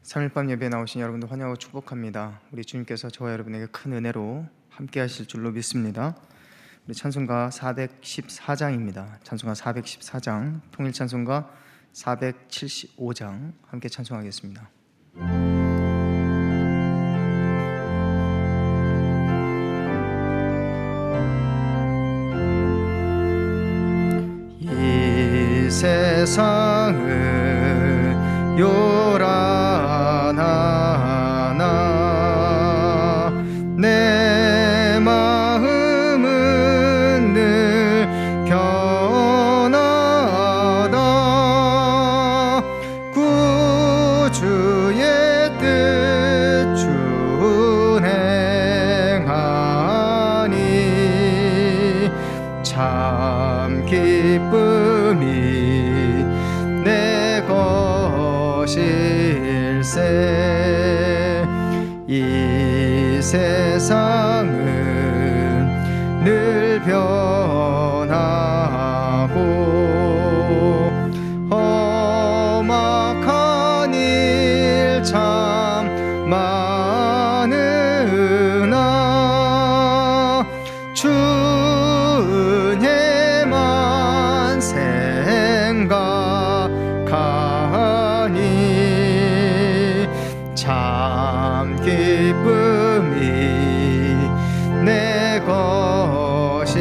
3일 밤 예배에 나오신 여러분들 환영하고 축복합니다. 우리 주님께서 저와 여러분에게 큰 은혜로 함께 하실 줄로 믿습니다. 우리 찬송가 414장입니다. 찬송가 414장, 통일 찬송가 475장 함께 찬송하겠습니다. 이 세상은 요란하나 내 마음은 늘 편하다. 구주의 뜻 준행하니 참 기쁨이 내 것일세. 이 세상은 늘 변하고 험악한 일 참 많으나 주 은혜만 생각하니 참 기쁨이 내 것일세.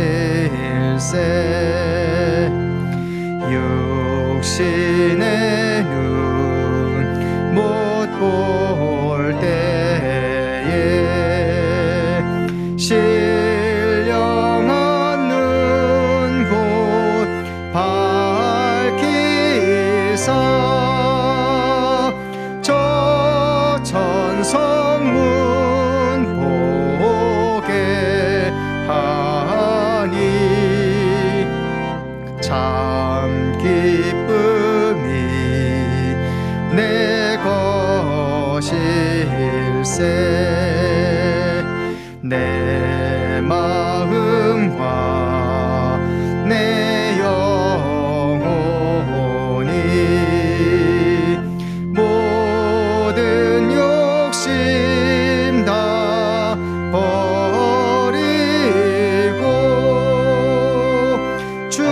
육신의 눈 못 볼 때에 신령한 눈 곧 밝히사 저 천성문 보게 하니 참 기쁨이 내 것일세. 내 마음과 내 영혼이 모든 욕심 다 버리고 주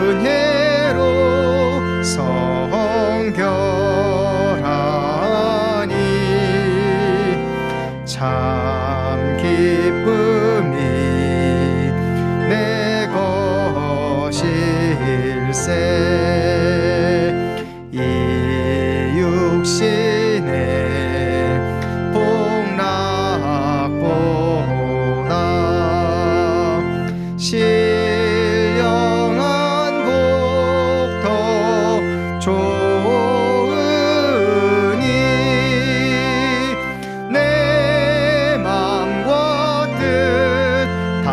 은혜로 성결하니 참 기쁨이 내 것일세. 이 육신의 복락보다 신령한 복 더 좋으니 내 맘과 뜻 다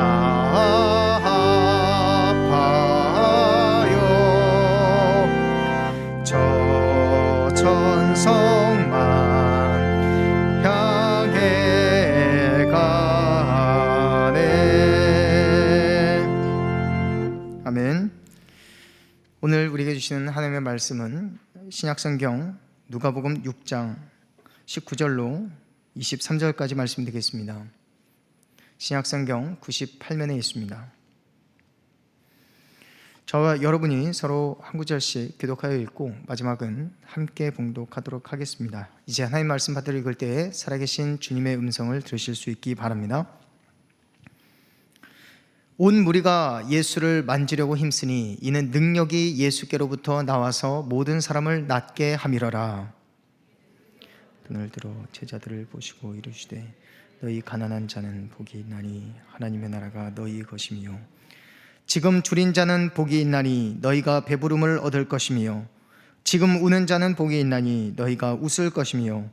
합하여 저 천성만 향해 가네. 아멘. 오늘 우리에게 주시는 하나님의 말씀은 신약성경 누가복음 6장 19절로 23절까지 말씀드리겠습니다. 신약성경 98면에 있습니다. 저와 여러분이 서로 한 구절씩 교독하여 읽고 마지막은 함께 봉독하도록 하겠습니다. 이제 하나님 말씀 받들어 읽을 때에 살아계신 주님의 음성을 들으실 수 있기 바랍니다. 온 무리가 예수를 만지려고 힘쓰니 이는 능력이 예수께로부터 나와서 모든 사람을 낫게 함이러라. 눈을 들어 제자들을 보시고 이르시되 너희 가난한 자는 복이 있나니 하나님의 나라가 너희 것이며 지금 줄인 자는 복이 있나니 너희가 배부름을 얻을 것이며 지금 우는 자는 복이 있나니 너희가 웃을 것이며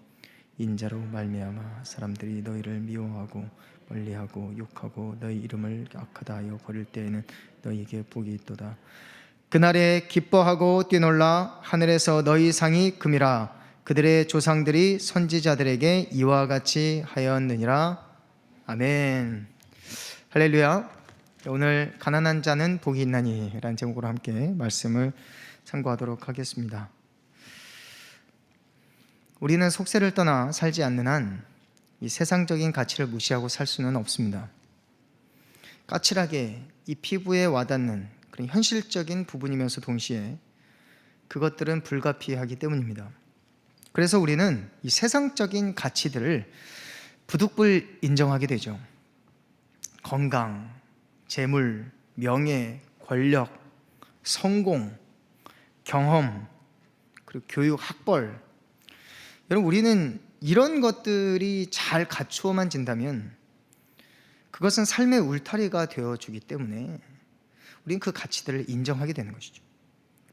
인자로 말미암아 사람들이 너희를 미워하고 멀리하고 욕하고 너희 이름을 악하다 하여 버릴 때에는 너희에게 복이 있도다. 그날에 기뻐하고 뛰놀라 하늘에서 너희 상이 금이라. 그들의 조상들이 선지자들에게 이와 같이 하였느니라. 아멘. 할렐루야. 오늘 가난한 자는 복이 있나니 라는 제목으로 함께 말씀을 상고하도록 하겠습니다. 우리는 속세를 떠나 살지 않는 한 이 세상적인 가치를 무시하고 살 수는 없습니다. 까칠하게 이 피부에 와닿는 그런 현실적인 부분이면서 동시에 그것들은 불가피하기 때문입니다. 그래서 우리는 이 세상적인 가치들을 부득불 인정하게 되죠. 건강, 재물, 명예, 권력, 성공, 경험, 그리고 교육, 학벌. 여러분, 우리는 이런 것들이 잘 갖추어만 진다면 그것은 삶의 울타리가 되어주기 때문에 우리는 그 가치들을 인정하게 되는 것이죠.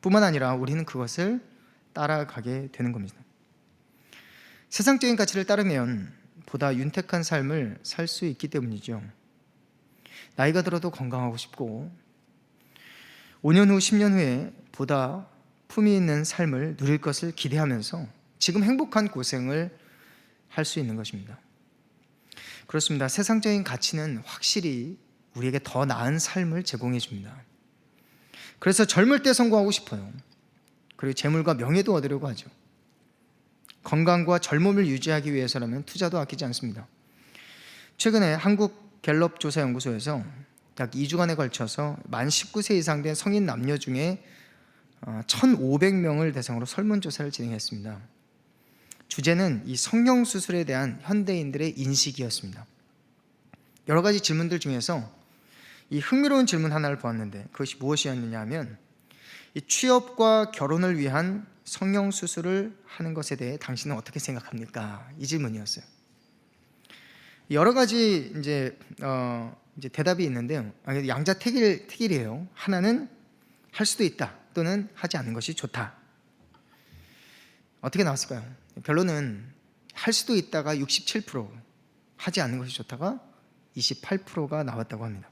뿐만 아니라 우리는 그것을 따라가게 되는 겁니다. 세상적인 가치를 따르면 보다 윤택한 삶을 살 수 있기 때문이죠. 나이가 들어도 건강하고 싶고 5년 후, 10년 후에 보다 품위 있는 삶을 누릴 것을 기대하면서 지금 행복한 고생을 할 수 있는 것입니다. 그렇습니다. 세상적인 가치는 확실히 우리에게 더 나은 삶을 제공해 줍니다. 그래서 젊을 때 성공하고 싶어요. 그리고 재물과 명예도 얻으려고 하죠. 건강과 젊음을 유지하기 위해서라면 투자도 아끼지 않습니다. 최근에 한국 갤럽 조사연구소에서 약 2주간에 걸쳐서 만 19세 이상 된 성인 남녀 중에 1,500명을 대상으로 설문조사를 진행했습니다. 주제는 이 성형수술에 대한 현대인들의 인식이었습니다. 여러 가지 질문들 중에서 이 흥미로운 질문 하나를 보았는데 그것이 무엇이었느냐 하면 이 취업과 결혼을 위한 성형수술을 하는 것에 대해 당신은 어떻게 생각합니까? 이 질문이었어요. 여러 가지 이제 대답이 있는데요. 양자택일이에요. 하나는 할 수도 있다 또는 하지 않는 것이 좋다. 어떻게 나왔을까요? 결론은 할 수도 있다가 67%, 하지 않는 것이 좋다가 28%가 나왔다고 합니다.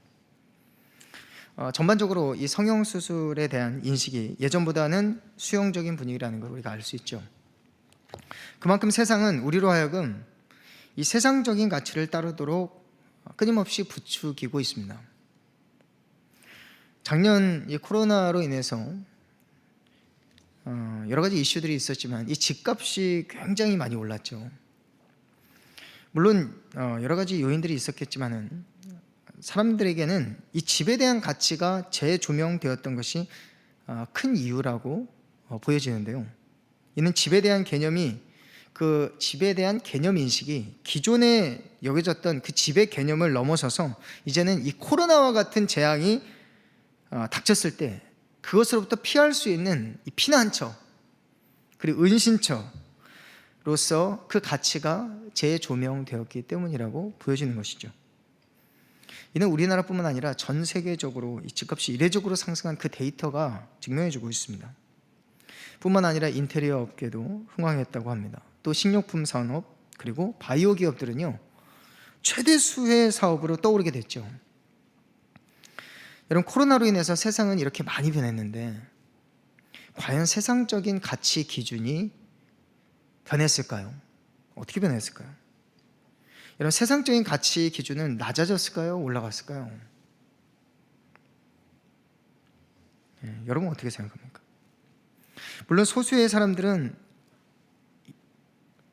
전반적으로 이 성형수술에 대한 인식이 예전보다는 수용적인 분위기라는 걸 우리가 알 수 있죠. 그만큼 세상은 우리로 하여금 이 세상적인 가치를 따르도록 끊임없이 부추기고 있습니다. 작년 이 코로나로 인해서 여러 가지 이슈들이 있었지만 이 집값이 굉장히 많이 올랐죠. 물론 여러 가지 요인들이 있었겠지만은 사람들에게는 이 집에 대한 가치가 재조명되었던 것이 큰 이유라고 보여지는데요. 이는 집에 대한 개념이 그 집에 대한 개념 인식이 기존에 여겨졌던 그 집의 개념을 넘어서서 이제는 이 코로나와 같은 재앙이 닥쳤을 때 그것으로부터 피할 수 있는 이 피난처 그리고 은신처로서 그 가치가 재조명되었기 때문이라고 보여지는 것이죠. 이는 우리나라뿐만 아니라 전 세계적으로 이 집값이 이례적으로 상승한 그 데이터가 증명해주고 있습니다. 뿐만 아니라 인테리어 업계도 흥황했다고 합니다. 또 식료품 산업 그리고 바이오 기업들은요 최대 수혜 사업으로 떠오르게 됐죠. 여러분, 코로나로 인해서 세상은 이렇게 많이 변했는데 과연 세상적인 가치 기준이 변했을까요? 어떻게 변했을까요? 여러분, 세상적인 가치 기준은 낮아졌을까요? 올라갔을까요? 여러분 어떻게 생각합니까? 물론 소수의 사람들은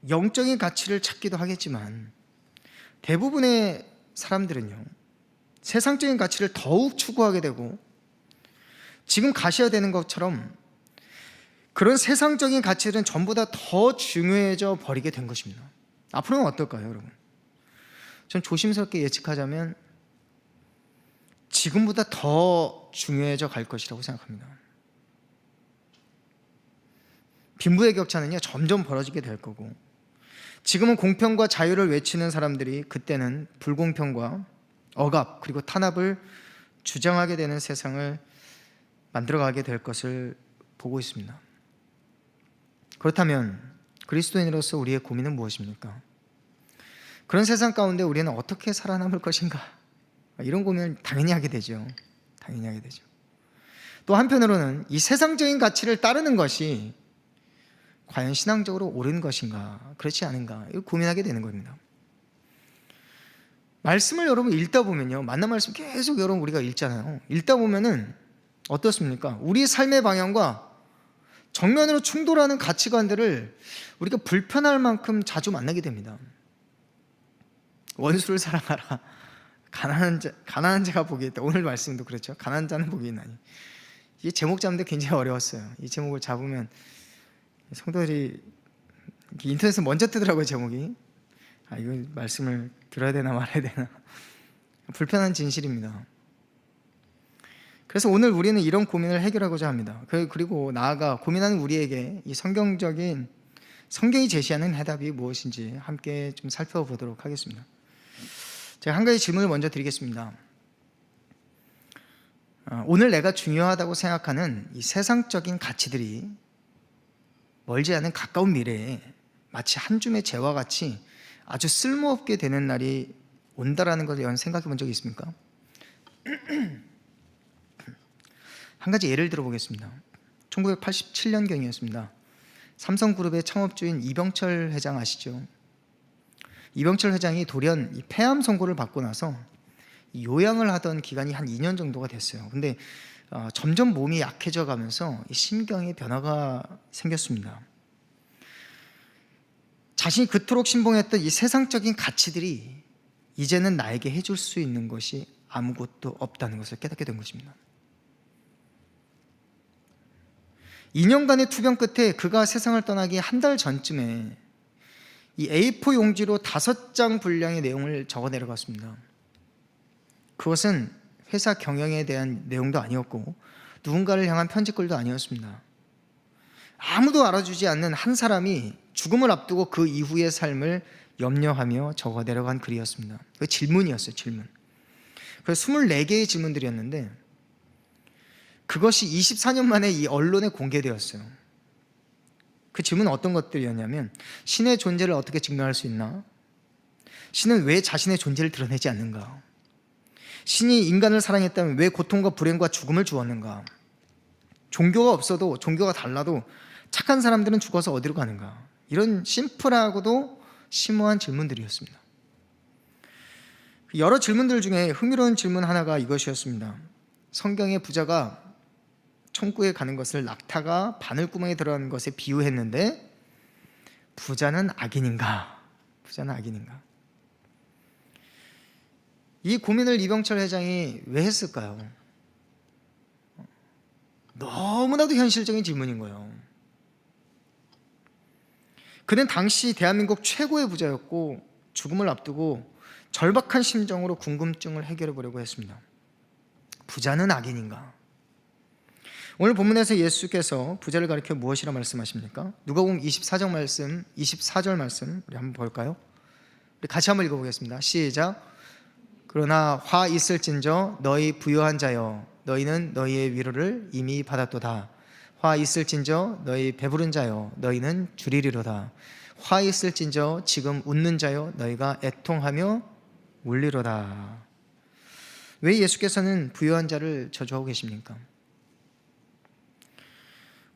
영적인 가치를 찾기도 하겠지만 대부분의 사람들은요 세상적인 가치를 더욱 추구하게 되고 지금 가셔야 되는 것처럼 그런 세상적인 가치들은 전부 다 더 중요해져 버리게 된 것입니다. 앞으로는 어떨까요, 여러분? 전 조심스럽게 예측하자면 지금보다 더 중요해져 갈 것이라고 생각합니다. 빈부의 격차는요 점점 벌어지게 될 거고 지금은 공평과 자유를 외치는 사람들이 그때는 불공평과 억압 그리고 탄압을 주장하게 되는 세상을 만들어가게 될 것을 보고 있습니다. 그렇다면 그리스도인으로서 우리의 고민은 무엇입니까? 그런 세상 가운데 우리는 어떻게 살아남을 것인가? 이런 고민을 당연히 하게 되죠. 당연히 하게 되죠. 또 한편으로는 이 세상적인 가치를 따르는 것이 과연 신앙적으로 옳은 것인가 그렇지 않은가 이걸 고민하게 되는 겁니다. 말씀을 여러분 읽다 보면요 만난 말씀 계속 여러분 우리가 읽잖아요. 읽다 보면은 어떻습니까? 우리 삶의 방향과 정면으로 충돌하는 가치관들을 우리가 불편할 만큼 자주 만나게 됩니다. 원수를 사랑하라. 가난한 자가 복이 있다. 오늘 말씀도 그렇죠. 가난한 자는 복이 있나니. 이 제목 잡는데 굉장히 어려웠어요. 이 제목을 잡으면 성도들이 인터넷에 먼저 뜨더라고요. 제목이. 이거 말씀을 들어야 되나 말아야 되나. 불편한 진실입니다. 그래서 오늘 우리는 이런 고민을 해결하고자 합니다. 그리고 나아가 고민하는 우리에게 이 성경이 제시하는 해답이 무엇인지 함께 좀 살펴보도록 하겠습니다. 제가 한 가지 질문을 먼저 드리겠습니다. 오늘 내가 중요하다고 생각하는 이 세상적인 가치들이 멀지 않은 가까운 미래에 마치 한 줌의 재와 같이 아주 쓸모없게 되는 날이 온다라는 것을 여러분 생각해 본 적이 있습니까? 한 가지 예를 들어보겠습니다. 1987년경이었습니다. 삼성그룹의 창업주인 이병철 회장 아시죠? 이병철 회장이 돌연 폐암 선고를 받고 나서 요양을 하던 기간이 한 2년 정도가 됐어요. 근데 점점 몸이 약해져 가면서 심경에 변화가 생겼습니다. 자신이 그토록 신봉했던 이 세상적인 가치들이 이제는 나에게 해줄 수 있는 것이 아무것도 없다는 것을 깨닫게 된 것입니다. 2년간의 투병 끝에 그가 세상을 떠나기 한 달 전쯤에 이 A4 용지로 5장 분량의 내용을 적어 내려갔습니다. 그것은 회사 경영에 대한 내용도 아니었고 누군가를 향한 편지글도 아니었습니다. 아무도 알아주지 않는 한 사람이 죽음을 앞두고 그 이후의 삶을 염려하며 적어 내려간 글이었습니다. 그 질문이었어요. 질문. 그래서 24개의 질문들이었는데 그것이 24년 만에 이 언론에 공개되었어요. 그 질문은 어떤 것들이었냐면, 신의 존재를 어떻게 증명할 수 있나? 신은 왜 자신의 존재를 드러내지 않는가? 신이 인간을 사랑했다면 왜 고통과 불행과 죽음을 주었는가? 종교가 없어도, 종교가 달라도 착한 사람들은 죽어서 어디로 가는가? 이런 심플하고도 심오한 질문들이었습니다. 여러 질문들 중에 흥미로운 질문 하나가 이것이었습니다. 성경의 부자가 천국에 가는 것을 낙타가 바늘구멍에 들어가는 것에 비유했는데 부자는 악인인가? 부자는 악인인가? 이 고민을 이병철 회장이 왜 했을까요? 너무나도 현실적인 질문인 거예요. 그는 당시 대한민국 최고의 부자였고 죽음을 앞두고 절박한 심정으로 궁금증을 해결해 보려고 했습니다. 부자는 악인인가? 오늘 본문에서 예수께서 부자를 가리켜 무엇이라 말씀하십니까? 누가복음 24절 말씀 우리 한번 볼까요? 우리 같이 한번 읽어보겠습니다. 시작. 그러나 화 있을진저 너희 부유한 자여 너희는 너희의 위로를 이미 받았도다. 화 있을진저 너희 배부른 자여 너희는 주리리로다. 화 있을진저 지금 웃는 자여 너희가 애통하며 울리로다. 왜 예수께서는 부유한 자를 저주하고 계십니까?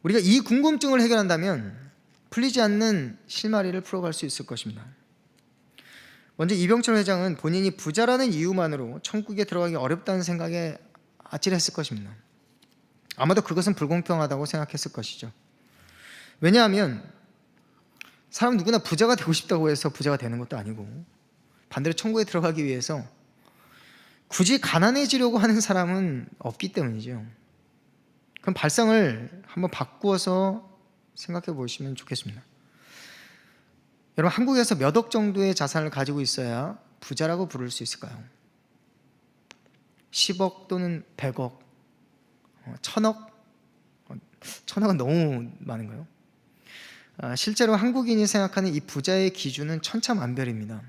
우리가 이 궁금증을 해결한다면 풀리지 않는 실마리를 풀어갈 수 있을 것입니다. 먼저 이병철 회장은 본인이 부자라는 이유만으로 천국에 들어가기 어렵다는 생각에 아찔했을 것입니다. 아마도 그것은 불공평하다고 생각했을 것이죠. 왜냐하면 사람 누구나 부자가 되고 싶다고 해서 부자가 되는 것도 아니고 반대로 천국에 들어가기 위해서 굳이 가난해지려고 하는 사람은 없기 때문이죠. 그럼 발상을 한번 바꾸어서 생각해 보시면 좋겠습니다. 여러분, 한국에서 몇 억 정도의 자산을 가지고 있어야 부자라고 부를 수 있을까요? 10억 또는 100억, 1000억? 1000억은 너무 많은가요? 실제로 한국인이 생각하는 이 부자의 기준은 천차만별입니다.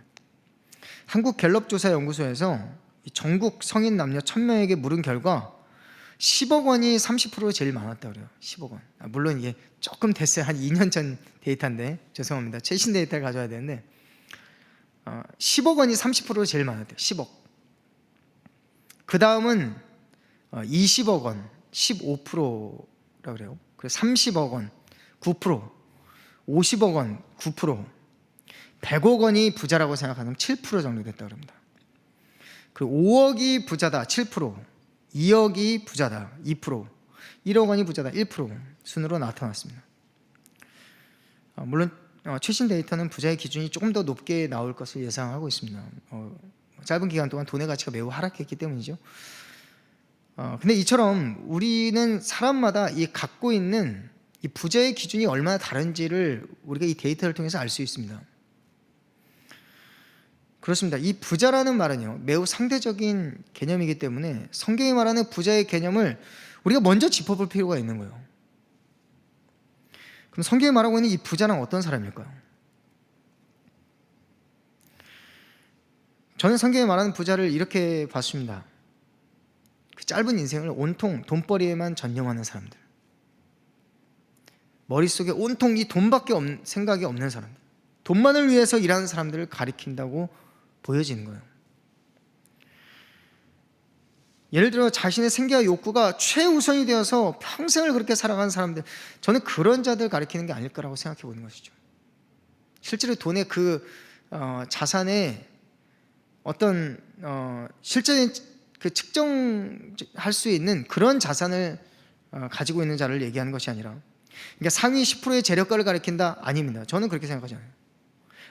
한국갤럽조사연구소에서 전국 성인 남녀 1000명에게 물은 결과 10억 원이 30% 제일 많았다고 그래요. 10억 원. 물론 이게 조금 됐어요. 한 2년 전 데이터인데 죄송합니다. 최신 데이터를 가져야 되는데 10억 원이 30% 제일 많았대요. 10억. 그 다음은 20억 원 15%라고 그래요. 그래서 30억 원 9%, 50억 원 9%, 100억 원이 부자라고 생각하면 7% 정도 됐다고 합니다. 그리고 5억이 부자다 7%, 2억이 부자다 2%, 1억 원이 부자다 1%, 순으로 나타났습니다. 물론 최신 데이터는 부자의 기준이 조금 더 높게 나올 것을 예상하고 있습니다. 짧은 기간 동안 돈의 가치가 매우 하락했기 때문이죠. 근데 이처럼 우리는 사람마다 이 갖고 있는 이 부자의 기준이 얼마나 다른지를 우리가 이 데이터를 통해서 알 수 있습니다. 그렇습니다. 이 부자라는 말은요, 매우 상대적인 개념이기 때문에 성경이 말하는 부자의 개념을 우리가 먼저 짚어볼 필요가 있는 거예요. 그럼 성경이 말하고 있는 이 부자는 어떤 사람일까요? 저는 성경이 말하는 부자를 이렇게 봤습니다. 그 짧은 인생을 온통 돈벌이에만 전념하는 사람들, 머릿속에 온통 이 돈밖에 생각이 없는 사람들, 돈만을 위해서 일하는 사람들을 가리킨다고 보여지는 거예요. 예를 들어 자신의 생계와 욕구가 최우선이 되어서 평생을 그렇게 살아가는 사람들, 저는 그런 자들 가리키는 게 아닐 거라고 생각해 보는 것이죠. 실제로 돈의 그 자산의 어떤 실제적인 그 측정할 수 있는 그런 자산을 가지고 있는 자를 얘기하는 것이 아니라, 그러니까 상위 10%의 재력가를 가리킨다? 아닙니다. 저는 그렇게 생각하지 않아요.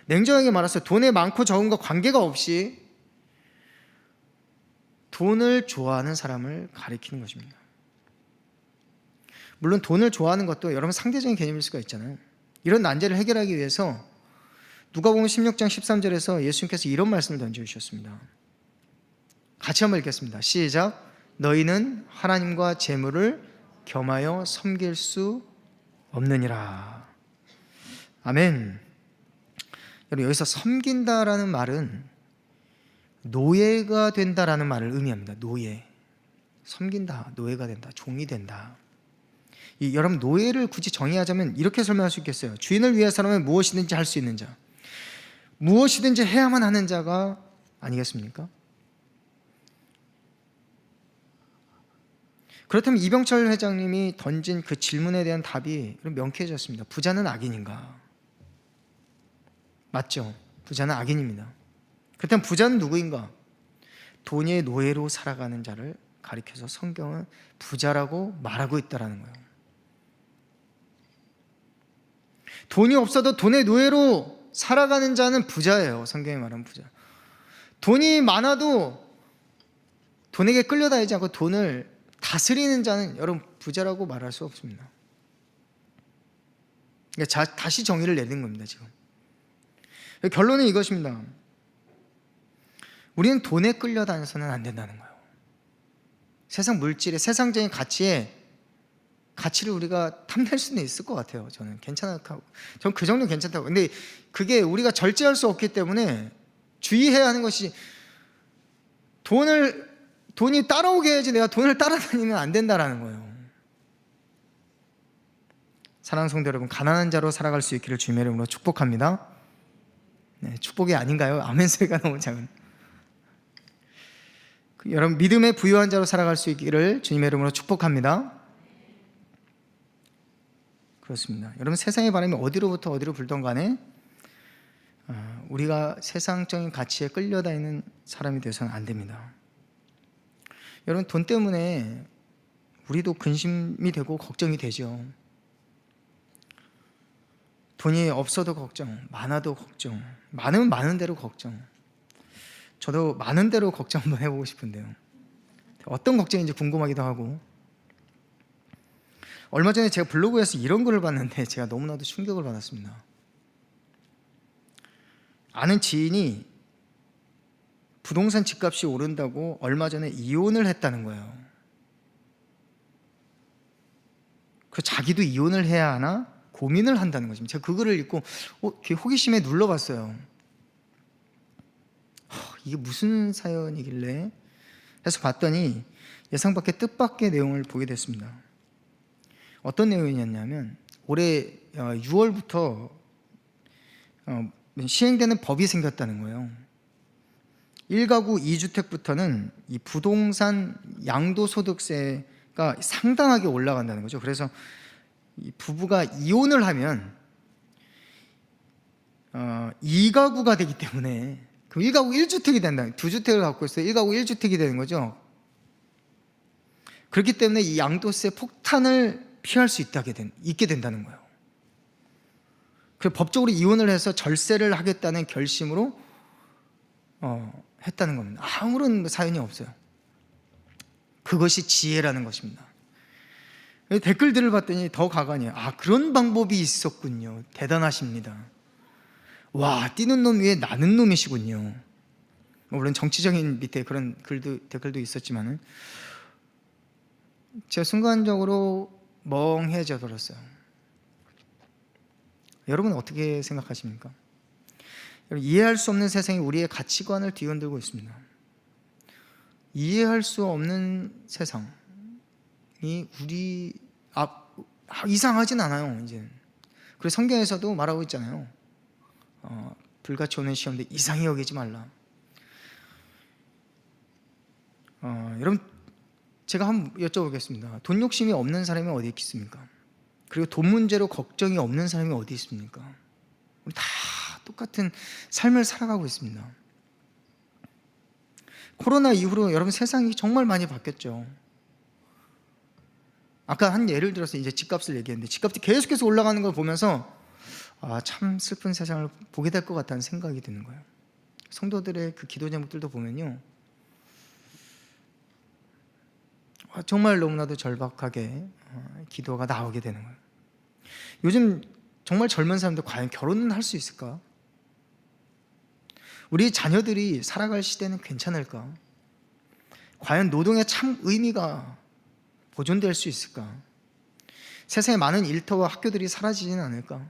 냉정하게 말해서 돈의 많고 적음과 관계가 없이 돈을 좋아하는 사람을 가리키는 것입니다. 물론 돈을 좋아하는 것도 여러분 상대적인 개념일 수가 있잖아요. 이런 난제를 해결하기 위해서 누가복음 16장 13절에서 예수님께서 이런 말씀을 던져주셨습니다. 같이 한번 읽겠습니다. 시작. 너희는 하나님과 재물을 겸하여 섬길 수 없느니라. 아멘. 여러분, 여기서 섬긴다라는 말은 노예가 된다라는 말을 의미합니다. 노예. 섬긴다, 노예가 된다, 종이 된다. 여러분, 노예를 굳이 정의하자면 이렇게 설명할 수 있겠어요. 주인을 위해서라면 무엇이든지 할 수 있는 자, 무엇이든지 해야만 하는 자가 아니겠습니까? 그렇다면 이병철 회장님이 던진 그 질문에 대한 답이 명쾌해졌습니다. 부자는 악인인가? 맞죠? 부자는 악인입니다. 그렇다면 부자는 누구인가? 돈의 노예로 살아가는 자를 가리켜서 성경은 부자라고 말하고 있다는 거예요. 돈이 없어도 돈의 노예로 살아가는 자는 부자예요. 성경이 말하는 부자. 돈이 많아도 돈에게 끌려다니지 않고 돈을 다스리는 자는 여러분 부자라고 말할 수 없습니다. 그러니까 다시 정의를 내리는 겁니다. 지금 결론은 이것입니다. 우리는 돈에 끌려다녀서는 안 된다는 거예요. 세상 물질의 세상적인 가치를 우리가 탐낼 수는 있을 것 같아요. 저는 괜찮다고, 저는 그 정도는 괜찮다고. 근데 그게 우리가 절제할 수 없기 때문에 주의해야 하는 것이, 돈이 따라오게 해야지 내가 돈을 따라다니면 안 된다라는 거예요. 사랑하는 성도 여러분, 가난한 자로 살아갈 수 있기를 주님의 이름으로 축복합니다. 네, 축복이 아닌가요? 아멘 소리가 너무 작은. 여러분, 믿음의 부유한 자로 살아갈 수 있기를 주님의 이름으로 축복합니다. 그렇습니다. 여러분, 세상의 바람이 어디로부터 어디로 불던 간에 우리가 세상적인 가치에 끌려다니는 사람이 되어서는 안 됩니다. 여러분, 돈 때문에 우리도 근심이 되고 걱정이 되죠. 돈이 없어도 걱정, 많아도 걱정, 많으면 많은 대로 걱정. 저도 많은 대로 걱정 한번 해보고 싶은데요. 어떤 걱정인지 궁금하기도 하고. 얼마 전에 제가 블로그에서 이런 글을 봤는데 제가 너무나도 충격을 받았습니다. 아는 지인이 부동산 집값이 오른다고 얼마 전에 이혼을 했다는 거예요. 그 자기도 이혼을 해야 하나 고민을 한다는 거죠. 제가 그 글을 읽고 호기심에 눌러봤어요. 이게 무슨 사연이길래 해서 봤더니 예상 밖의 뜻밖의 내용을 보게 됐습니다. 어떤 내용이었냐면 올해 6월부터 시행되는 법이 생겼다는 거예요. 1가구 2주택부터는 이 부동산 양도소득세가 상당하게 올라간다는 거죠. 그래서 이 부부가 이혼을 하면 2가구가 되기 때문에 그럼 1가구 1주택이 된다. 2주택을 갖고 있어요. 1가구 1주택이 되는 거죠. 그렇기 때문에 이 양도세 폭탄을 피할 수 있게 된다는 거예요. 그래서 법적으로 이혼을 해서 절세를 하겠다는 결심으로 했다는 겁니다. 아무런 사연이 없어요. 그것이 지혜라는 것입니다. 댓글들을 봤더니 더 가관이에요. 그런 방법이 있었군요. 대단하십니다. 와, 뛰는 놈 위에 나는 놈이시군요. 물론 정치적인 밑에 그런 댓글도 있었지만은 제가 순간적으로 멍해져 버렸어요. 여러분은 어떻게 생각하십니까? 이해할 수 없는 세상이 우리의 가치관을 뒤흔들고 있습니다. 이해할 수 없는 세상이 이상하진 않아요. 이제 그래서 성경에서도 말하고 있잖아요. 불같이 오는 시험대 이상히 여기지 말라. 여러분, 제가 한번 여쭤보겠습니다. 돈 욕심이 없는 사람이 어디 있겠습니까? 그리고 돈 문제로 걱정이 없는 사람이 어디 있습니까? 우리 다 똑같은 삶을 살아가고 있습니다. 코로나 이후로 여러분 세상이 정말 많이 바뀌었죠. 아까 한 예를 들어서 이제 집값을 얘기했는데, 집값이 계속해서 올라가는 걸 보면서 참 슬픈 세상을 보게 될 것 같다는 생각이 드는 거예요. 성도들의 그 기도 제목들도 보면요, 정말 너무나도 절박하게 기도가 나오게 되는 거예요. 요즘 정말 젊은 사람들 과연 결혼은 할 수 있을까? 우리 자녀들이 살아갈 시대는 괜찮을까? 과연 노동의 참 의미가 보존될 수 있을까? 세상에 많은 일터와 학교들이 사라지지는 않을까?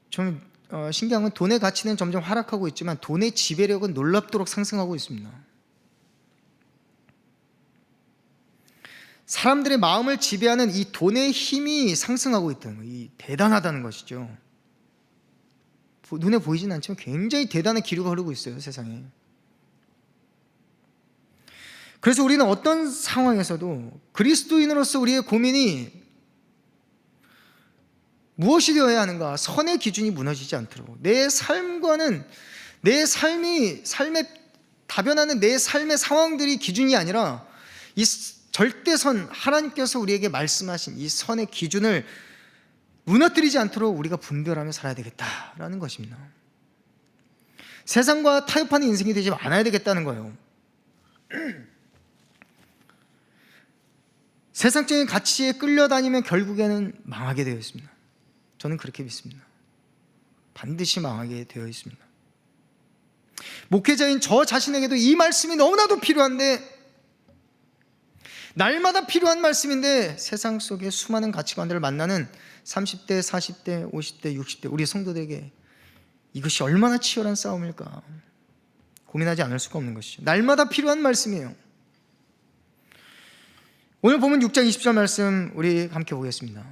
좀 신기한 건 돈의 가치는 점점 하락하고 있지만 돈의 지배력은 놀랍도록 상승하고 있습니다. 사람들의 마음을 지배하는 이 돈의 힘이 상승하고 있다는 거예요. 이 대단하다는 것이죠. 눈에 보이진 않지만 굉장히 대단한 기류가 흐르고 있어요, 세상에. 그래서 우리는 어떤 상황에서도 그리스도인으로서 우리의 고민이 무엇이 되어야 하는가? 선의 기준이 무너지지 않도록 내 삶과는, 내 삶에 다변하는 내 삶의 상황들이 기준이 아니라 이 절대선, 하나님께서 우리에게 말씀하신 이 선의 기준을 무너뜨리지 않도록 우리가 분별하며 살아야 되겠다라는 것입니다. 세상과 타협하는 인생이 되지 않아야 되겠다는 거예요. 세상적인 가치에 끌려다니면 결국에는 망하게 되어 있습니다. 저는 그렇게 믿습니다. 반드시 망하게 되어 있습니다. 목회자인 저 자신에게도 이 말씀이 너무나도 필요한데, 날마다 필요한 말씀인데, 세상 속에 수많은 가치관들을 만나는 30대, 40대, 50대, 60대 우리 성도들에게 이것이 얼마나 치열한 싸움일까 고민하지 않을 수가 없는 것이죠. 날마다 필요한 말씀이에요. 오늘 보면 6장 20절 말씀 우리 함께 보겠습니다.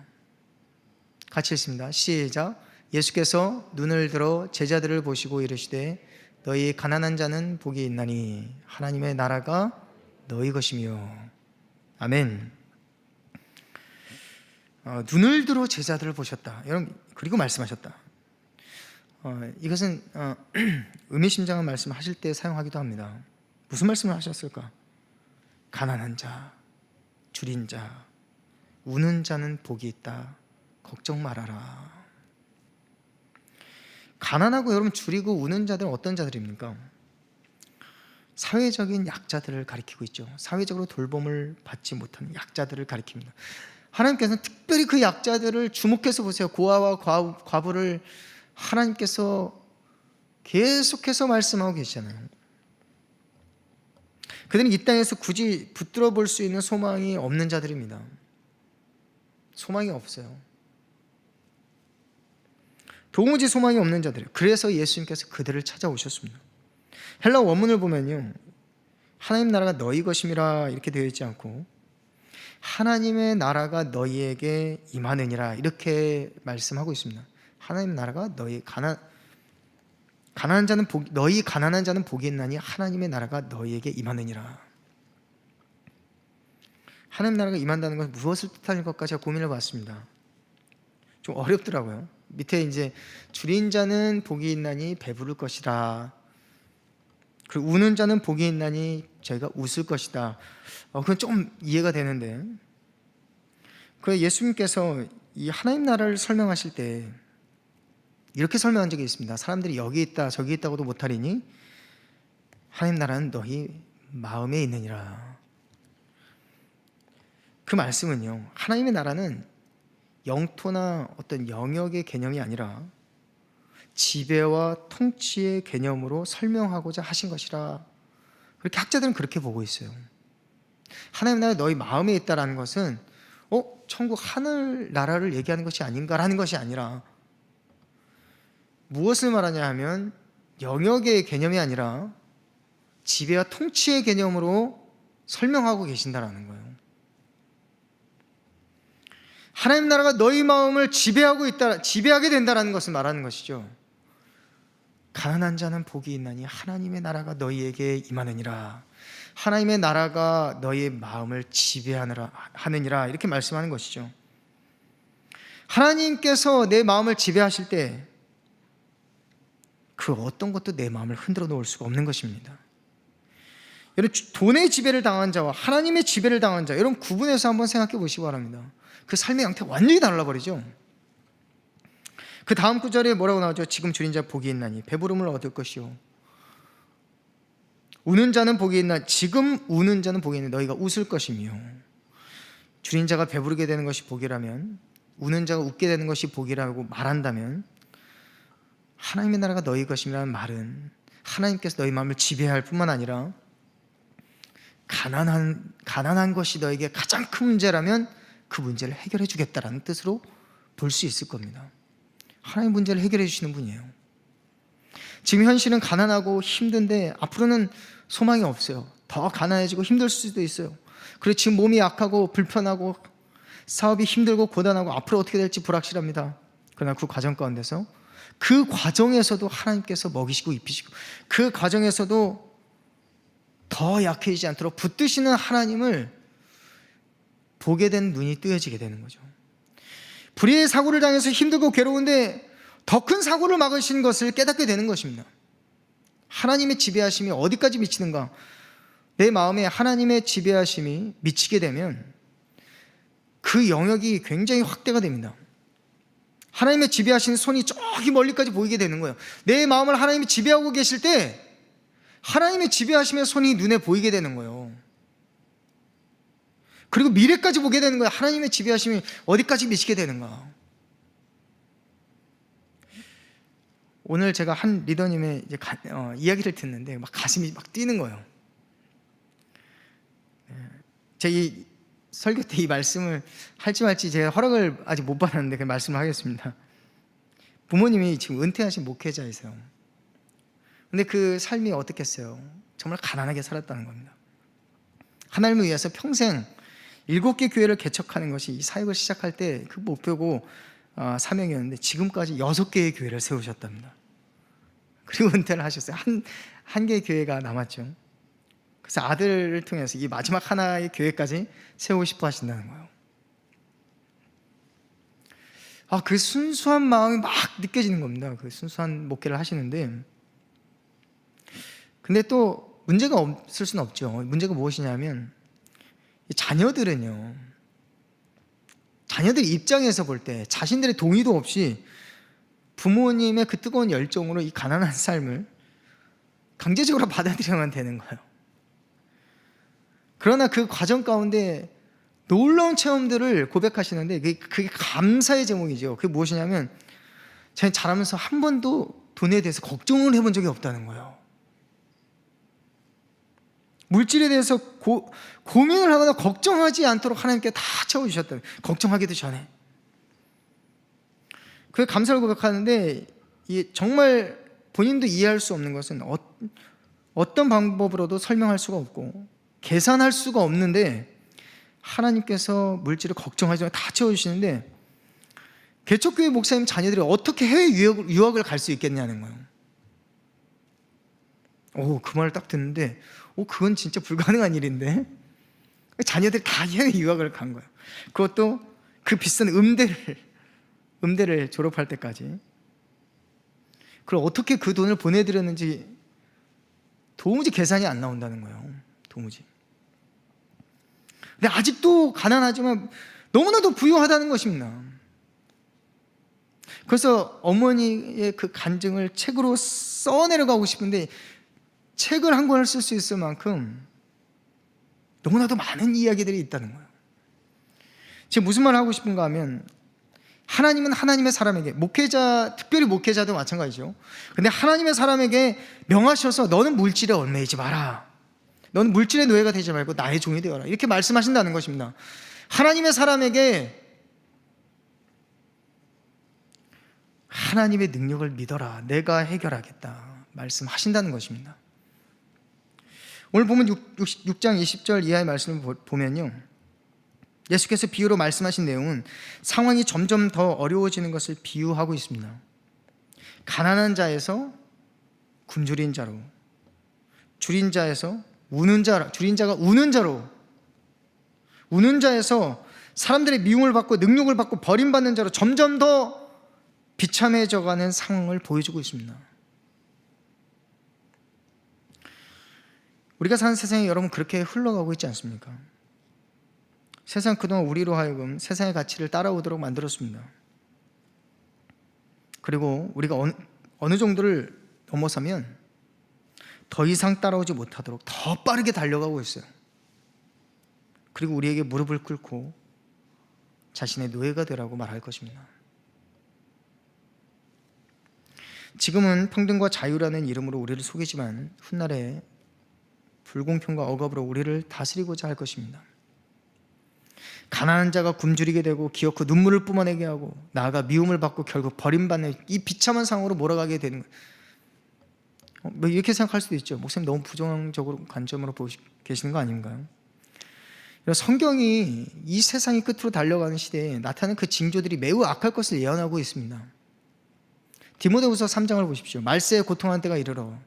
같이 읽습니다. 시작. 예수께서 눈을 들어 제자들을 보시고 이르시되 너희 가난한 자는 복이 있나니 하나님의 나라가 너희 것이며. 아멘. 눈을 들어 제자들을 보셨다. 여러분, 그리고 말씀하셨다. 이것은 의미심장한 말씀 하실 때 사용하기도 합니다. 무슨 말씀을 하셨을까? 가난한 자, 줄인 자, 우는 자는 복이 있다. 걱정 말아라. 가난하고 여러분 줄이고 우는 자들은 어떤 자들입니까? 사회적인 약자들을 가리키고 있죠. 사회적으로 돌봄을 받지 못하는 약자들을 가리킵니다. 하나님께서는 특별히 그 약자들을 주목해서 보세요. 고아와 과부를 하나님께서 계속해서 말씀하고 계시잖아요. 그들은 이 땅에서 굳이 붙들어 볼 수 있는 소망이 없는 자들입니다. 소망이 없어요. 도무지 소망이 없는 자들. 그래서 예수님께서 그들을 찾아오셨습니다. 헬라 원문을 보면요, 하나님 나라가 너희 것임이라 이렇게 되어 있지 않고 하나님의 나라가 너희에게 임하느니라 이렇게 말씀하고 있습니다. 하나님 나라가 너희 가난한 자는 너희 가난한 자는 복이 있나니 하나님의 나라가 너희에게 임하느니라. 하나님 나라가 임한다는 것은 무엇을 뜻하는 것까 제가 고민을 봤습니다. 좀 어렵더라고요. 밑에 이제 줄인 자는 복이 있나니 배부를 것이라. 그리고 우는 자는 복이 있나니 저희가 웃을 것이다. 그건 조금 이해가 되는데 그 예수님께서 이 하나님 나라를 설명하실 때 이렇게 설명한 적이 있습니다. 사람들이 여기 있다 저기 있다고도 못하리니 하나님 나라는 너희 마음에 있느니라. 그 말씀은요, 하나님의 나라는 영토나 어떤 영역의 개념이 아니라 지배와 통치의 개념으로 설명하고자 하신 것이라, 그렇게 학자들은 그렇게 보고 있어요. 하나님 나라 너희 마음에 있다라는 것은 천국 하늘 나라를 얘기하는 것이 아닌가라는 것이 아니라, 무엇을 말하냐 하면 영역의 개념이 아니라 지배와 통치의 개념으로 설명하고 계신다라는 거예요. 하나님 나라가 너희 마음을 지배하게 된다라는 것을 말하는 것이죠. 가난한 자는 복이 있나니 하나님의 나라가 너희에게 임하느니라. 하나님의 나라가 너희의 마음을 지배하느니라, 이렇게 말씀하는 것이죠. 하나님께서 내 마음을 지배하실 때 그 어떤 것도 내 마음을 흔들어 놓을 수가 없는 것입니다. 여러분, 돈의 지배를 당한 자와 하나님의 지배를 당한 자, 여러분 구분해서 한번 생각해 보시기 바랍니다. 그 삶의 형태가 완전히 달라버리죠. 그 다음 구절에 뭐라고 나오죠? 지금 줄인 자 복이 있나니 배부름을 얻을 것이요, 우는 자는 복이 있나, 지금 우는 자는 복이 있나니 너희가 웃을 것이며. 줄인 자가 배부르게 되는 것이 복이라면, 우는 자가 웃게 되는 것이 복이라고 말한다면, 하나님의 나라가 너희 것이라는 말은 하나님께서 너희 마음을 지배할 뿐만 아니라 가난한 것이 너에게 가장 큰 문제라면 그 문제를 해결해 주겠다라는 뜻으로 볼 수 있을 겁니다. 하나님 문제를 해결해 주시는 분이에요. 지금 현실은 가난하고 힘든데 앞으로는 소망이 없어요. 더 가난해지고 힘들 수도 있어요. 그리고 지금 몸이 약하고 불편하고 사업이 힘들고 고단하고 앞으로 어떻게 될지 불확실합니다. 그러나 그 과정 가운데서, 그 과정에서도 하나님께서 먹이시고 입히시고, 그 과정에서도 더 약해지지 않도록 붙드시는 하나님을 보게 된 눈이 뜨여지게 되는 거죠. 불의의 사고를 당해서 힘들고 괴로운데 더 큰 사고를 막으신 것을 깨닫게 되는 것입니다. 하나님의 지배하심이 어디까지 미치는가? 내 마음에 하나님의 지배하심이 미치게 되면 그 영역이 굉장히 확대가 됩니다. 하나님의 지배하시는 손이 저기 멀리까지 보이게 되는 거예요. 내 마음을 하나님이 지배하고 계실 때 하나님의 지배하심의 손이 눈에 보이게 되는 거예요. 그리고 미래까지 보게 되는 거예요. 하나님의 지배하심이 어디까지 미치게 되는가. 오늘 제가 한 리더님의 이야기를 듣는데 막 가슴이 막 뛰는 거예요. 제가 이 설교 때 이 말씀을 할지 말지 제가 허락을 아직 못 받았는데 그 말씀을 하겠습니다. 부모님이 지금 은퇴하신 목회자이세요. 근데 그 삶이 어떻겠어요? 정말 가난하게 살았다는 겁니다. 하나님을 위해서 평생 7개 교회를 개척하는 것이 이 사역을 시작할 때 그 목표고 사명이었는데 지금까지 6개의 교회를 세우셨답니다. 그리고 은퇴를 하셨어요. 한 개의 교회가 남았죠. 그래서 아들을 통해서 이 마지막 하나의 교회까지 세우고 싶어 하신다는 거예요. 그 순수한 마음이 막 느껴지는 겁니다. 그 순수한 목회를 하시는데, 근데 또 문제가 없을 수는 없죠. 문제가 무엇이냐면, 자녀들은요, 자녀들 입장에서 볼 때 자신들의 동의도 없이 부모님의 그 뜨거운 열정으로 이 가난한 삶을 강제적으로 받아들여야만 되는 거예요. 그러나 그 과정 가운데 놀라운 체험들을 고백하시는데 그게 감사의 제목이죠. 그게 무엇이냐면, 제가 자라면서 한 번도 돈에 대해서 걱정을 해본 적이 없다는 거예요. 물질에 대해서 고민을 하거나 걱정하지 않도록 하나님께 다 채워주셨다. 걱정하기도 전에. 그 감사를 고백하는데, 정말 본인도 이해할 수 없는 것은 어떤 방법으로도 설명할 수가 없고 계산할 수가 없는데, 하나님께서 물질을 걱정하지 않고 다 채워주시는데, 개척교회 목사님 자녀들이 어떻게 해외 유학을 갈 수 있겠냐는 거예요. 그 말을 딱 듣는데 그건 진짜 불가능한 일인데, 자녀들이 다 해외 유학을 간 거예요. 그것도 그 비싼 음대를 졸업할 때까지. 그럼 어떻게 그 돈을 보내드렸는지 도무지 계산이 안 나온다는 거예요. 도무지. 근데 아직도 가난하지만 너무나도 부유하다는 것입니다. 그래서 어머니의 그 간증을 책으로 써내려가고 싶은데 책을 한 권을 쓸 수 있을 만큼 너무나도 많은 이야기들이 있다는 거예요. 지금 무슨 말을 하고 싶은가 하면, 하나님은 하나님의 사람에게, 목회자, 특별히 목회자도 마찬가지죠. 근데 하나님의 사람에게 명하셔서 너는 물질에 얽매이지 마라, 너는 물질의 노예가 되지 말고 나의 종이 되어라, 이렇게 말씀하신다는 것입니다. 하나님의 사람에게 하나님의 능력을 믿어라, 내가 해결하겠다 말씀하신다는 것입니다. 오늘 보면 6장 20절 이하의 말씀을 보면요, 예수께서 비유로 말씀하신 내용은 상황이 점점 더 어려워지는 것을 비유하고 있습니다. 가난한 자에서 굶주린 자로, 줄인 자에서 우는 자, 줄인 자가 우는 자로, 우는 자에서 사람들의 미움을 받고 능욕을 받고 버림받는 자로 점점 더 비참해져가는 상황을 보여주고 있습니다. 우리가 사는 세상이 여러분 그렇게 흘러가고 있지 않습니까? 세상 그동안 우리로 하여금 세상의 가치를 따라오도록 만들었습니다. 그리고 우리가 어느 정도를 넘어서면 더 이상 따라오지 못하도록 더 빠르게 달려가고 있어요. 그리고 우리에게 무릎을 꿇고 자신의 노예가 되라고 말할 것입니다. 지금은 평등과 자유라는 이름으로 우리를 속이지만 훗날에 불공평과 억압으로 우리를 다스리고자 할 것입니다. 가난한 자가 굶주리게 되고 기어코 눈물을 뿜어내게 하고 나아가 미움을 받고 결국 버림받는 이 비참한 상황으로 몰아가게 되는 거예요. 뭐 이렇게 생각할 수도 있죠. 목사님 너무 부정적으로 관점으로 보고 계시는 거 아닌가요? 성경이 이 세상이 끝으로 달려가는 시대에 나타나는 그 징조들이 매우 악할 것을 예언하고 있습니다. 디모데후서 3장을 보십시오. 말세에 고통한 때가 이르러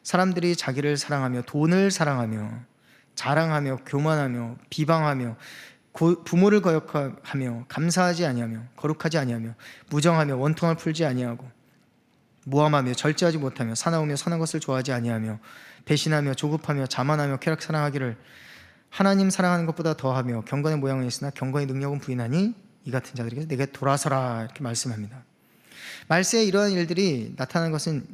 사람들이 자기를 사랑하며 돈을 사랑하며 자랑하며 교만하며 비방하며 부모를 거역하며 감사하지 아니하며 거룩하지 아니하며 무정하며 원통을 풀지 아니하고 모함하며 절제하지 못하며 사나우며 선한 것을 좋아하지 아니하며 배신하며 조급하며 자만하며 쾌락 사랑하기를 하나님 사랑하는 것보다 더하며 경건의 모양은 있으나 경건의 능력은 부인하니 이 같은 자들에게 내게 돌아서라, 이렇게 말씀합니다. 말세에 이러한 일들이 나타나는 것은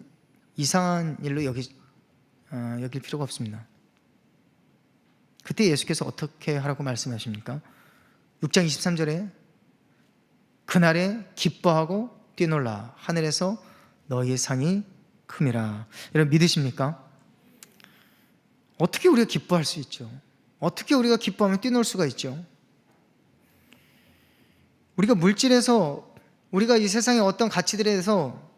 이상한 일로 여길 필요가 없습니다. 그때 예수께서 어떻게 하라고 말씀하십니까? 6장 23절에 그날에 기뻐하고 뛰놀라 하늘에서 너희의 상이 큼이라. 여러분 믿으십니까? 어떻게 우리가 기뻐할 수 있죠? 어떻게 우리가 기뻐하면 뛰놀 수가 있죠? 우리가 물질에서, 우리가 이 세상의 어떤 가치들에 대해서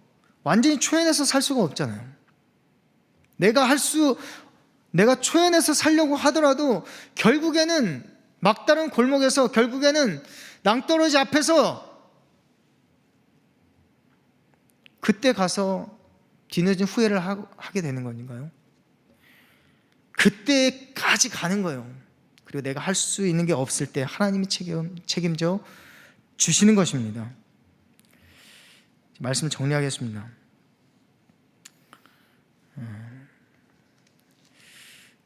완전히 초연해서 살 수가 없잖아요. 내가 초연해서 살려고 하더라도 결국에는 막다른 골목에서, 결국에는 낭떠러지 앞에서 그때 가서 뒤늦은 후회를 하게 되는 건가요? 그때까지 가는 거예요. 그리고 내가 할 수 있는 게 없을 때 하나님이 책임져 주시는 것입니다. 말씀을 정리하겠습니다.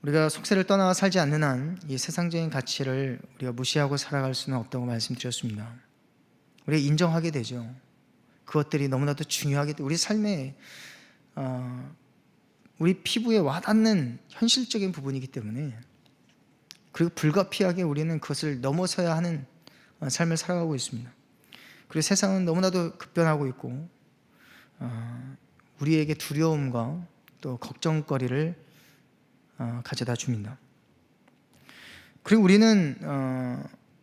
우리가 속세를 떠나 살지 않는 한 이 세상적인 가치를 우리가 무시하고 살아갈 수는 없다고 말씀드렸습니다. 우리가 인정하게 되죠. 그것들이 너무나도 중요하게, 우리 삶에 우리 피부에 와닿는 현실적인 부분이기 때문에, 그리고 불가피하게 우리는 그것을 넘어서야 하는 삶을 살아가고 있습니다. 그리고 세상은 너무나도 급변하고 있고 우리에게 두려움과 또 걱정거리를 가져다 줍니다. 그리고 우리는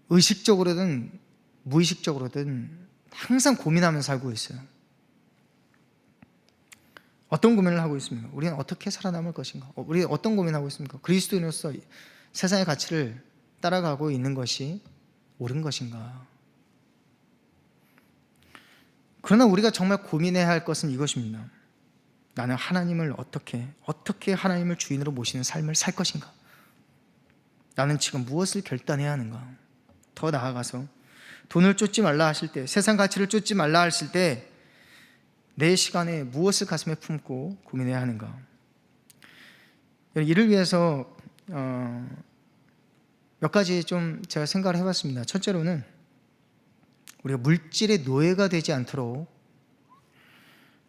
의식적으로든 무의식적으로든 항상 고민하면서 살고 있어요. 어떤 고민을 하고 있습니까? 우리는 어떻게 살아남을 것인가? 우리는 어떤 고민을 하고 있습니까? 그리스도인으로서 세상의 가치를 따라가고 있는 것이 옳은 것인가? 그러나 우리가 정말 고민해야 할 것은 이것입니다. 나는 하나님을 어떻게 하나님을 주인으로 모시는 삶을 살 것인가? 나는 지금 무엇을 결단해야 하는가? 더 나아가서 돈을 쫓지 말라 하실 때, 세상 가치를 쫓지 말라 하실 때 내 시간에 무엇을 가슴에 품고 고민해야 하는가? 이를 위해서 몇 가지 좀 제가 생각을 해봤습니다. 첫째로는 우리가 물질의 노예가 되지 않도록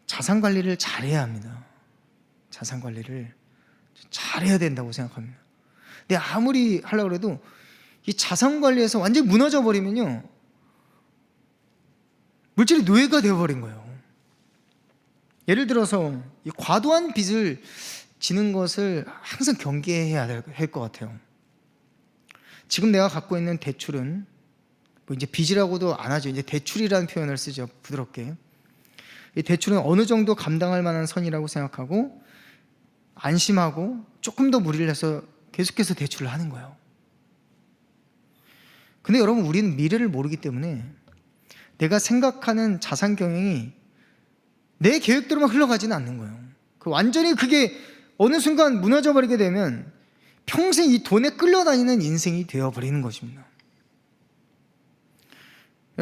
자산 관리를 잘해야 합니다. 자산 관리를 잘해야 된다고 생각합니다. 근데 아무리 하려고 해도 이 자산 관리에서 완전히 무너져 버리면요, 물질의 노예가 되어버린 거예요. 예를 들어서 이 과도한 빚을 지는 것을 항상 경계해야 할 것 같아요. 지금 내가 갖고 있는 대출은 뭐 이제 빚이라고도 안 하죠. 이제 대출이라는 표현을 쓰죠. 부드럽게. 이 대출은 어느 정도 감당할 만한 선이라고 생각하고 안심하고 조금 더 무리를 해서 계속해서 대출을 하는 거예요. 근데 여러분, 우리는 미래를 모르기 때문에 내가 생각하는 자산 경영이 내 계획대로만 흘러가지는 않는 거예요. 완전히 그게 어느 순간 무너져 버리게 되면 평생 이 돈에 끌려다니는 인생이 되어버리는 것입니다.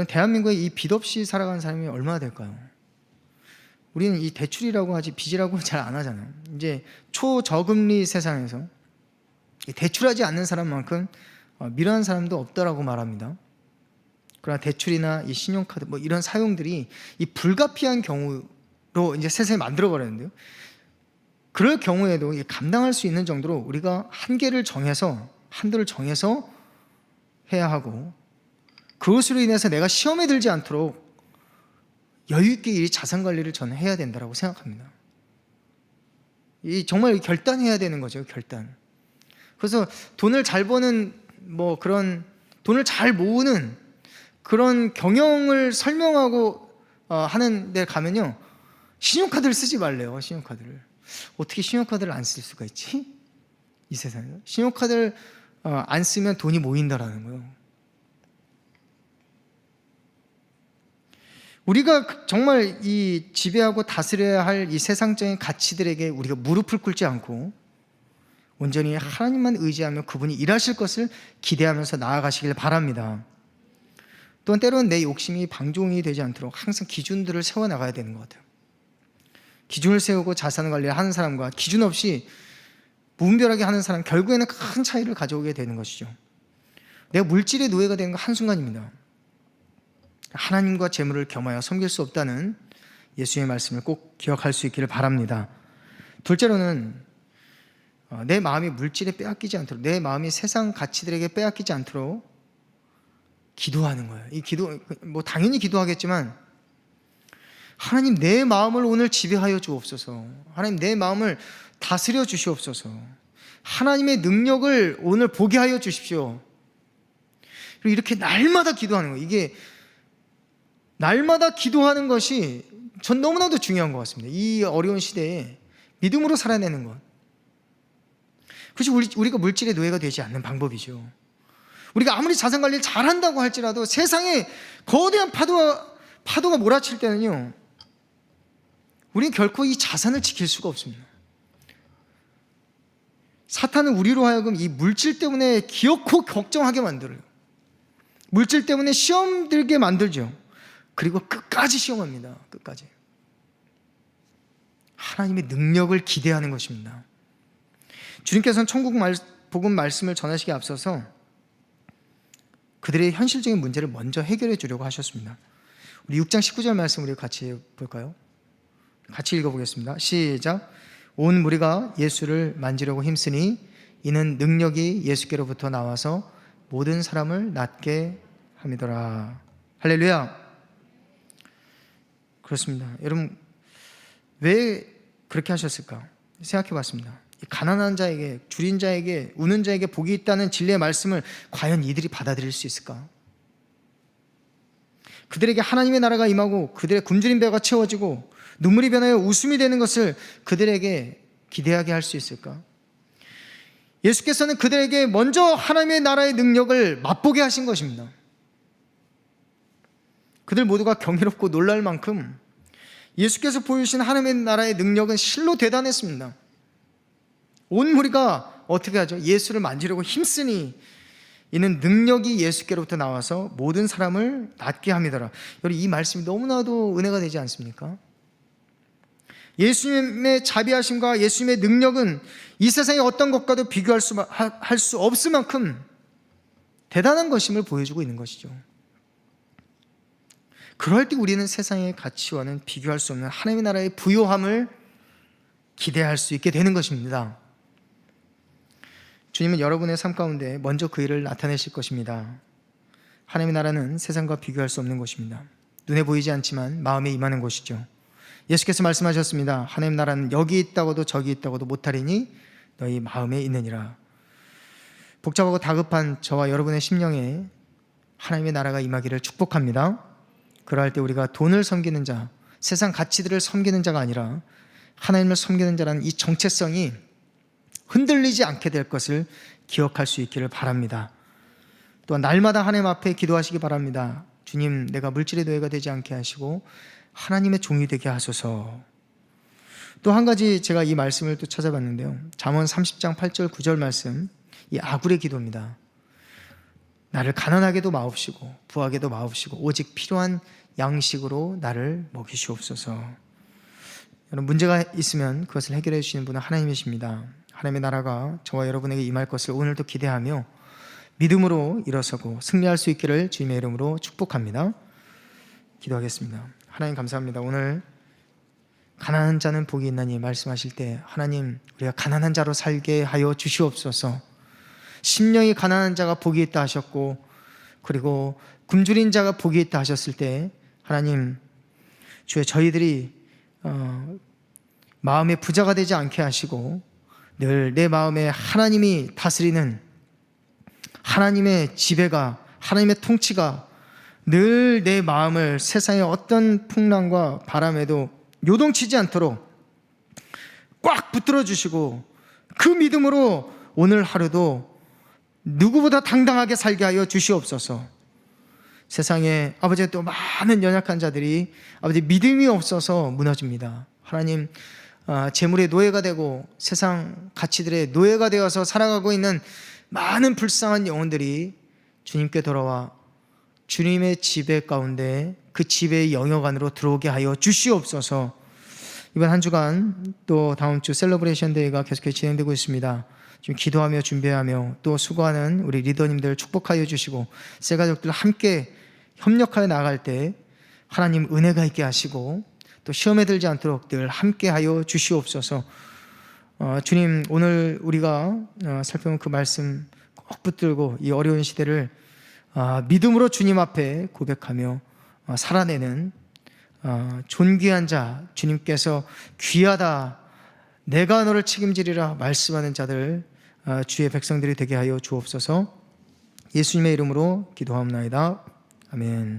대한민국에 이 빚 없이 살아가는 사람이 얼마나 될까요? 우리는 이 대출이라고 하지 빚이라고 잘 안 하잖아요. 이제 초저금리 세상에서 대출하지 않는 사람만큼 미련한 사람도 없다라고 말합니다. 그러나 대출이나 이 신용카드 뭐 이런 사용들이 이 불가피한 경우로 이제 세상에 만들어 버렸는데요. 그럴 경우에도 감당할 수 있는 정도로 우리가 한계를 정해서, 한도를 정해서 해야 하고, 그것으로 인해서 내가 시험에 들지 않도록 여유 있게 이 자산 관리를 저는 해야 된다고 생각합니다. 정말 결단해야 되는 거죠, 결단. 그래서 돈을 잘 버는 뭐 그런 돈을 잘 모으는 그런 경영을 설명하고 하는 데 가면요, 신용카드를 쓰지 말래요. 신용카드를. 어떻게 신용카드를 안 쓸 수가 있지? 이 세상에서 신용카드를 안 쓰면 돈이 모인다라는 거예요. 우리가 정말 이 지배하고 다스려야 할 이 세상적인 가치들에게 우리가 무릎을 꿇지 않고 온전히 하나님만 의지하며 그분이 일하실 것을 기대하면서 나아가시길 바랍니다. 또한 때로는 내 욕심이 방종이 되지 않도록 항상 기준들을 세워나가야 되는 것 같아요. 기준을 세우고 자산 관리를 하는 사람과 기준 없이 무분별하게 하는 사람, 결국에는 큰 차이를 가져오게 되는 것이죠. 내가 물질의 노예가 되는 건 한순간입니다. 하나님과 재물을 겸하여 섬길 수 없다는 예수의 말씀을 꼭 기억할 수 있기를 바랍니다. 둘째로는 내 마음이 물질에 빼앗기지 않도록, 내 마음이 세상 가치들에게 빼앗기지 않도록 기도하는 거예요. 이 기도, 뭐 당연히 기도하겠지만, 하나님 내 마음을 오늘 지배하여 주옵소서. 하나님 내 마음을 다스려 주시옵소서. 하나님의 능력을 오늘 보게 하여 주십시오. 그리고 이렇게 날마다 기도하는 거예요. 이게 날마다 기도하는 것이 전 너무나도 중요한 것 같습니다. 이 어려운 시대에 믿음으로 살아내는 것. 그것이 우리가 물질의 노예가 되지 않는 방법이죠. 우리가 아무리 자산 관리를 잘한다고 할지라도 세상에 거대한 파도가 몰아칠 때는요, 우리는 결코 이 자산을 지킬 수가 없습니다. 사탄은 우리로 하여금 이 물질 때문에 기어코 걱정하게 만들어요. 물질 때문에 시험 들게 만들죠. 그리고 끝까지 시험합니다. 끝까지. 하나님의 능력을 기대하는 것입니다. 주님께서는 천국 복음 말씀을 전하시기에 앞서서 그들의 현실적인 문제를 먼저 해결해 주려고 하셨습니다. 우리 6장 19절 말씀 우리 같이 볼까요? 같이 읽어보겠습니다. 시작. 온 무리가 예수를 만지려고 힘쓰니 이는 능력이 예수께로부터 나와서 모든 사람을 낫게 함이더라. 할렐루야. 그렇습니다. 여러분, 왜 그렇게 하셨을까? 생각해 봤습니다. 가난한 자에게, 줄인 자에게, 우는 자에게 복이 있다는 진리의 말씀을 과연 이들이 받아들일 수 있을까? 그들에게 하나님의 나라가 임하고 그들의 굶주린 배가 채워지고 눈물이 변하여 웃음이 되는 것을 그들에게 기대하게 할 수 있을까? 예수께서는 그들에게 먼저 하나님의 나라의 능력을 맛보게 하신 것입니다. 그들 모두가 경이롭고 놀랄 만큼 예수께서 보여주신 하나님의 나라의 능력은 실로 대단했습니다. 온 무리가 어떻게 하죠? 예수를 만지려고 힘쓰니 이는 능력이 예수께로부터 나와서 모든 사람을 낫게 함이더라. 여러분, 이 말씀이 너무나도 은혜가 되지 않습니까? 예수님의 자비하심과 예수님의 능력은 이 세상의 어떤 것과도 비교할 수 없을 만큼 대단한 것임을 보여주고 있는 것이죠. 그럴 때 우리는 세상의 가치와는 비교할 수 없는 하나님의 나라의 부요함을 기대할 수 있게 되는 것입니다. 주님은 여러분의 삶 가운데 먼저 그 일을 나타내실 것입니다. 하나님의 나라는 세상과 비교할 수 없는 것입니다. 눈에 보이지 않지만 마음에 임하는 것이죠. 예수께서 말씀하셨습니다. 하나님 나라는 여기 있다고도 저기 있다고도 못하리니 너희 마음에 있느니라. 복잡하고 다급한 저와 여러분의 심령에 하나님의 나라가 임하기를 축복합니다. 그러할 때 우리가 돈을 섬기는 자, 세상 가치들을 섬기는 자가 아니라 하나님을 섬기는 자라는 이 정체성이 흔들리지 않게 될 것을 기억할 수 있기를 바랍니다. 또한 날마다 하나님 앞에 기도하시기 바랍니다. 주님, 내가 물질의 노예가 되지 않게 하시고 하나님의 종이 되게 하소서. 또 한 가지 제가 이 말씀을 또 찾아봤는데요. 잠언 30장 8절 9절 말씀, 이 아굴의 기도입니다. 나를 가난하게도 마옵시고 부하게도 마옵시고 오직 필요한 양식으로 나를 먹이시옵소서. 여러분, 문제가 있으면 그것을 해결해 주시는 분은 하나님이십니다. 하나님의 나라가 저와 여러분에게 임할 것을 오늘도 기대하며 믿음으로 일어서고 승리할 수 있기를 주님의 이름으로 축복합니다. 기도하겠습니다. 하나님 감사합니다. 오늘 가난한 자는 복이 있나니 말씀하실 때 하나님, 우리가 가난한 자로 살게 하여 주시옵소서. 심령이 가난한 자가 복이 있다 하셨고, 그리고 굶주린 자가 복이 있다 하셨을 때 하나님, 주의 저희들이 마음의 부자가 되지 않게 하시고 늘 내 마음에 하나님이 다스리는 하나님의 지배가, 하나님의 통치가 늘 내 마음을 세상의 어떤 풍랑과 바람에도 요동치지 않도록 꽉 붙들어 주시고, 그 믿음으로 오늘 하루도 누구보다 당당하게 살게 하여 주시옵소서. 세상에 아버지, 또 많은 연약한 자들이 아버지 믿음이 없어서 무너집니다. 하나님, 재물의 노예가 되고 세상 가치들의 노예가 되어서 살아가고 있는 많은 불쌍한 영혼들이 주님께 돌아와 주님의 지배 가운데 그 지배의 영역 안으로 들어오게 하여 주시옵소서. 이번 한 주간 또 다음 주 셀러브레이션 데이가 계속해서 진행되고 있습니다. 지금 기도하며 준비하며 또 수고하는 우리 리더님들 축복하여 주시고, 새 가족들 함께 협력하여 나아갈 때 하나님 은혜가 있게 하시고 또 시험에 들지 않도록 늘 함께 하여 주시옵소서. 주님, 오늘 우리가 살펴본 그 말씀 꼭 붙들고 이 어려운 시대를 믿음으로 주님 앞에 고백하며 살아내는 존귀한 자, 주님께서 귀하다, 내가 너를 책임지리라 말씀하는 자들, 주의 백성들이 되게 하여 주옵소서. 예수님의 이름으로 기도하옵나이다. 아멘.